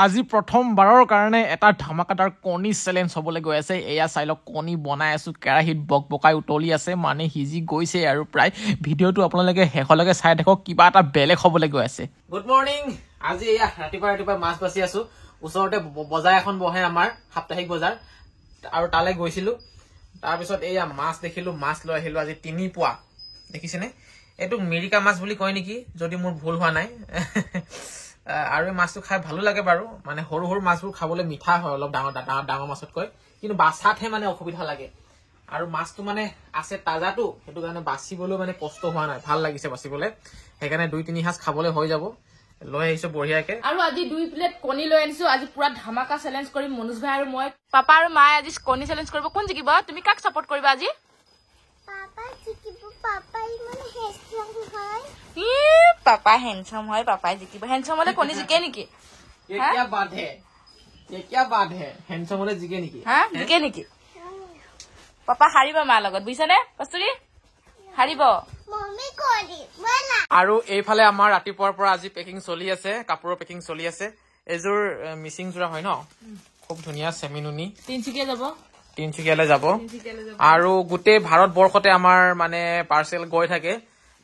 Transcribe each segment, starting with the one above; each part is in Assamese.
আজি প্ৰথমবাৰৰ কাৰণে এটা ধামাকাদাৰ কণী চেলেঞ্জ হ'বলৈ গৈ আছে। এয়া চাই লওক, কণী বনাই আছোঁ, কেৰাহীত বকবকাই উতলি আছে, মানে সিজি গৈছে আৰু প্ৰায়। ভিডিঅ'টো আপোনালোকে শেষলৈকে চাই থাকক, কিবা এটা বেলেগ হ'বলৈ গৈ আছে। Good morning. আজি এয়া ৰাতিপুৱা মাছ বাচি আছোঁ। ওচৰতে বজাৰ এখন বহে, আমাৰ সাপ্তাহিক বজাৰ, আৰু তালৈ গৈছিলোঁ। তাৰপিছত এয়া মাছ দেখিলোঁ, মাছ লৈ আহিলোঁ আজি 3 পোৱা। দেখিছেনে? এইটো মিৰিকা মাছ বুলি কয় নেকি, যদি মোৰ ভুল হোৱা নাই। আৰু এই মাছটো খাই ভালো লাগে বাৰু, মানে সৰু সৰু মাছবোৰ খাবলৈ মিঠা হয় অলপ, ডাঙৰ মাছতকৈ, কিন্তু বাছাতহে মানে অসুবিধা লাগে। আৰু মাছটো মানে আছে তাজাটো, সেইটো কাৰণে বাচিবলৈ মানে কষ্ট হোৱা নাই, ভাল লাগিছে বাচিবলৈ। সেইকাৰণে 2-3 সাঁজ খাবলৈ হৈ যাব। লৈ আহিছো বঢ়িয়াকে। আৰু আজি 2 প্লেট কণী লৈ আনিছো। আজি পুৰা ধামাকা চেলেঞ্জ কৰিম মনোজ ভাই আৰু মই। পাপা আৰু মায়ে আজি কণী চেলেঞ্জ কৰিব। কোন জিকিব? তুমি কাক সাপোৰ্ট কৰিবা আজি? পাপা জিকিব। পাপাই মানে হেডছম হয়। পাপা হেণ্ডসাম হয়, পাপাই জিকিব। হেণ্ডসাম হলে কণী জিকে নেকি? হেণ্ডসাম হলে জিকে নেকি? হা, জিকে নেকি? পাপা হাৰিব মাৰ লগত, বুজিছানে কস্তুৰী? হাৰিব। মম্মি কৰি বলা। আৰু এইফালে আমাৰ ৰাতিপুৱাৰ পৰা আজি পেকিং চলি আছে, কাপোৰৰ পেকিং চলি আছে। এযোৰ মিচিং যোৰা হয় ন, খুব ধুনীয়া চেমিনুনি। তিনচুকীয়ালৈ যাব। আৰু গোটেই ভাৰতবৰ্ষতে আমাৰ মানে পাৰ্চেল গৈ থাকে।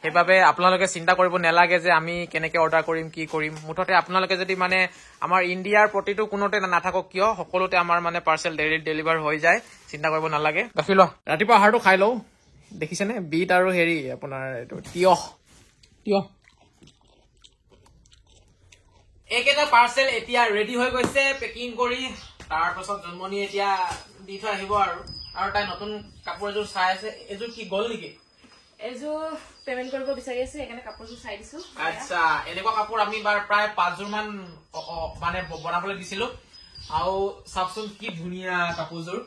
সেইবাবে আপোনালোকে চিন্তা কৰিব নালাগে যে আমি কেনেকে অৰ্ডাৰ কৰিম, কি কৰিম। মুঠতে আপোনালোকে যদি মানে আমাৰ ইণ্ডিয়াৰ প্ৰতিটো কোনোতে নাথাকক কিয়, সকলোতে আমাৰ মানে পাৰ্চেল ডেলিভাৰ হৈ যায়, চিন্তা কৰিব নালাগে। গাখীৰ লোৱা, ৰাতিপুৱা আহাৰটো খাই লওঁ। দেখিছেনে, বিট আৰু হেৰি আপোনাৰ এইটো তিয়হ। এইকেইটা পাৰ্চেল এতিয়া ৰেডি হৈ গৈছে পেকিং কৰি। তাৰপাছত জন্মনি এতিয়া দি থৈ আহিব আৰু তাই নতুন কাপোৰ এযোৰ চাই আছে। এযোৰ কি গ'ল নেকি? এযোৰ পেমেন্ট কৰিব বিচাৰি আছে, সেইকাৰণে কাপোৰযোৰ চাই দিছো। আচ্ছা, এনেকুৱা কাপোৰ আমি প্ৰায় 5যোৰ মান মানে বনাবলৈ দিছিলো। আৰু চাওকচোন কি ধুনীয়া কাপোৰযোৰ।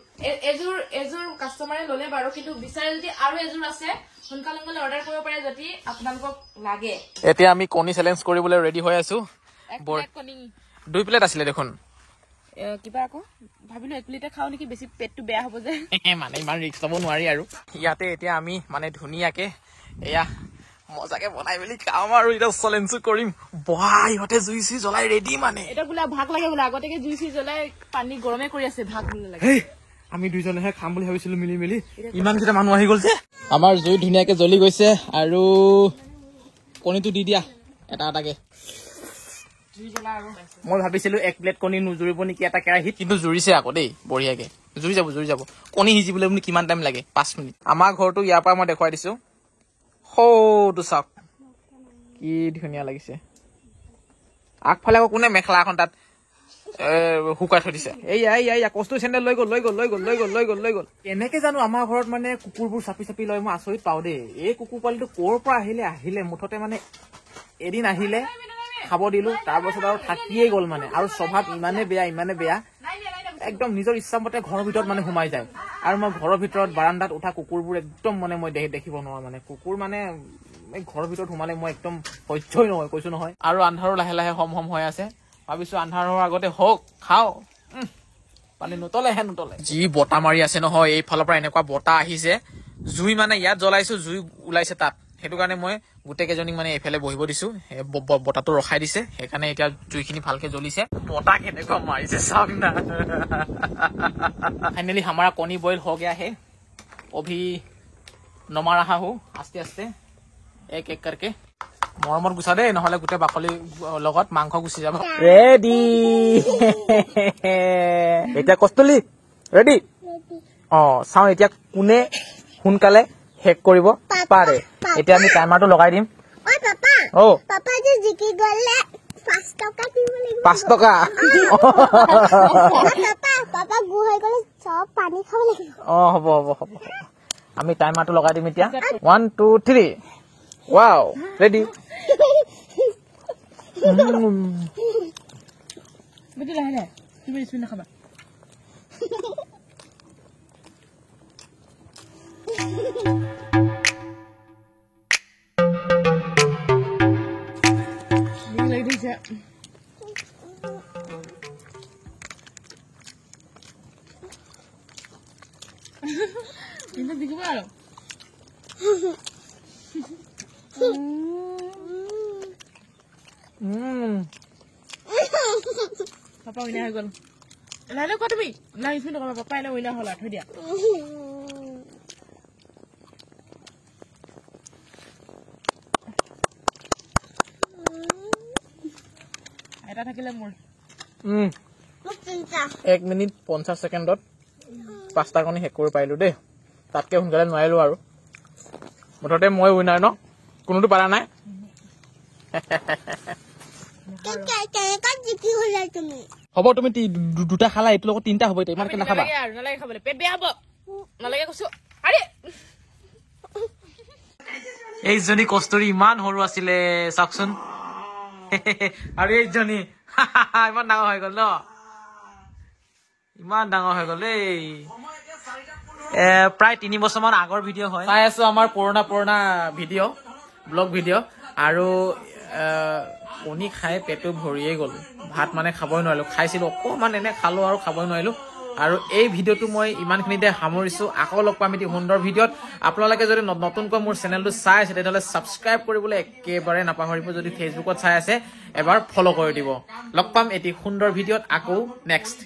এযোৰ কাষ্টমাৰে ললে বাৰু, কিন্তু বিচাৰে যদি আৰু এযোৰ আছে সোনকালে অৰ্ডাৰ কৰিব পাৰে যদি আপোনালোকক লাগে। এতিয়া আমি কণী চেলেঞ্জ কৰিবলৈ ৰেডি হৈ আছো। 2 প্লেট আছিলে দেখোন। কিবা আকৌ ভাবিলো 1 প্লেটে খাও নেকি, বেছি পেটটো বেয়া হব যে। মানে ইমান ৰিস্ক লব নোৱাৰি আৰু। ইয়াতে এতিয়া আমি মানে ধুনীয়াকে এয়া মজাকে বনাই মেলি খাম আৰু এতিয়া চেলেঞ্জো কৰিম। ইহঁতে জুই চুই জ্বলাই ৰেডি মানে। এটা বোলে ভাগ লাগে বোলে, আগতেকে জুই চুই জ্বলাই পানী গৰমে কৰি আছে, ভাগ বোলে লাগে। আমি 2জনেহে খাম বুলি ভাবিছিলো মিলি মেলি, ইমান কেইটা মানুহ আহি গল যে। আমাৰ জুই ধুনীয়াকে জ্বলি গৈছে আৰু কণীটো দি দিয়া এটা এটাকে। মই ভাবিছিলো 1 প্লেট কণী নুজুৰিব নেকি এটা কেৰাহীত, কিন্তু জুৰিছে আকৌ দেই বঢ়িয়াকে। জুৰি যাব। কণী সিজিবলৈ মানে কিমান টাইম লাগে? 5 মিনিট। আমাৰ ঘৰটো ইয়াৰ পৰা মই দেখুৱাই দিছো। সৌটো চাওক কি ধুনীয়া লাগিছে। আগফালে আকৌ কোনে মেখেলা এখন তাত শুকাই থৈ দিছে। এয়া কষ্টুৰি চেণ্ডেল লৈ গ'ল। এনেকে জানো আমাৰ ঘৰত মানে কুকুৰবোৰ চাপি লয়, মই আচৰিত পাওঁ দেই। এই কুকুৰ পোৱালিটো ক'ৰ পৰা আহিলে মুঠতে মানে এদিন আহিলে, খাব দিলো, তাৰপাছত আৰু থাকিয়ে গ'ল মানে। আৰু স্বভাৱ ইমানে বেয়া, একদম নিজৰ ইচ্ছামতে ঘৰৰ ভিতৰত মানে সোমাই যায়। আৰু মই ঘৰৰ ভিতৰত বাৰান্দাত উঠা কুকুৰবোৰ একদম মানে মই দেখিব নোৱাৰো মানে। কুকুৰ মানে ঘৰৰ ভিতৰত সোমালে মই একদম সহ্যই নহয়, কৈছো নহয়। আৰু আন্ধাৰো লাহে লাহে হম হৈ আছে। ভাবিছো আন্ধাৰ হোৱাৰ আগতে হওক, খাও। পানী নুতলে। যি বতাহ মাৰি আছে নহয়, এইফালৰ পৰা এনেকুৱা বতাহ আহিছে। জুই মানে ইয়াত জ্বলাইছো, জুই ওলাইছে তাত। সেইটো কাৰণে মই গোটেই কেইজনীক মানে এইফালে বহিব দিছো, বতাহটো ৰখাই দিছে। সেইকাৰণে এতিয়া জুইখিনি ভালকে জ্বলিছে। বতাহ কেনেকুৱা মাৰিছে চাওক না। ফাইনেলি हमारा কণী বইল हो गया है। अभी नमा रहा हूँ आस्ते आस्ते, एक करके। মৰমত গুছা দেই, নহলে গোটেই বাকলি লগত মাংস গুচি যাব। ৰেডি। এতিয়া কষ্টলি ৰেডি। চাওঁ এতিয়া কোনে সোনকালে শেষ কৰিব পাৰে। এতিয়া আমি টাইমাৰটো লগাই দিম। পাপা যে জিকি গলে 5 টকা দিব লাগিব। 5 টকা। পাপা গুহাই গলে সব পানী খাব লাগিব। হ'ব। আমি টাইমাৰটো লগাই দিম এতিয়া। 1 2 3 ৱাও ৰেডি। তুমি স্পিন খাবা। কিন্তু দেখিব আৰু পাপা উইনাৰ হৈ গ'ল লাইলে কোৱা তুমি লাইন স্পিন নকৰিবা পাপা এনে উইনাৰ হ'ল থৈ দিয়া এটা থাকিলে মোৰ 1 মিনিট 50 ছেকেণ্ডত 5টা কণী শেষ কৰিব পাৰিলো দেই তাতকে সোনকালে নোৱাৰিলো আৰু মুঠতে মই উইনাৰ ন কোনোটো পাৰা নাই হ'ব তুমি দুটা খালা এইটো লগত 3টা হ'ব এতিয়া ইমান কেনে খাবা নালাগে খাবলৈ পেট বেয়া হ'ব নালাগে কৈছো আৰে এইজনী কষ্টৰি ইমান সৰু আছিলে চাওকচোন আৰু এইজনী ইমান ডাঙৰ হৈ গ'ল ন ইমান ডাঙৰ হৈ গ'ল দেই প্ৰায় 3 বছৰমান আগৰ ভিডিঅ' হয় চাই আছো আমাৰ পুৰণা ভিডিঅ' ব্লগ ভিডিঅ' আৰু কণী খাই পেটটো ভৰিয়ে গ'ল ভাত মানে খাবই নোৱাৰিলো খাইছিলো অকণমান এনে খালো আৰু খাবই নোৱাৰিলো আৰু এই ভিডিঅ'টো মই ইমানখিনিতে সামৰিছো আকৌ লগ পাম এটি সুন্দৰ ভিডিঅ'ত আপোনালোকে যদি নতুনকৈ মোৰ চেনেলটো চাই আছে তেতিয়াহ'লে ছাবস্ক্ৰাইব কৰিবলৈ একেবাৰে নাপাহৰিব যদি ফেচবুকত চাই আছে এবাৰ ফ'ল' কৰি দিব লগ পাম এটি সুন্দৰ ভিডিঅ'ত আকৌ নেক্সট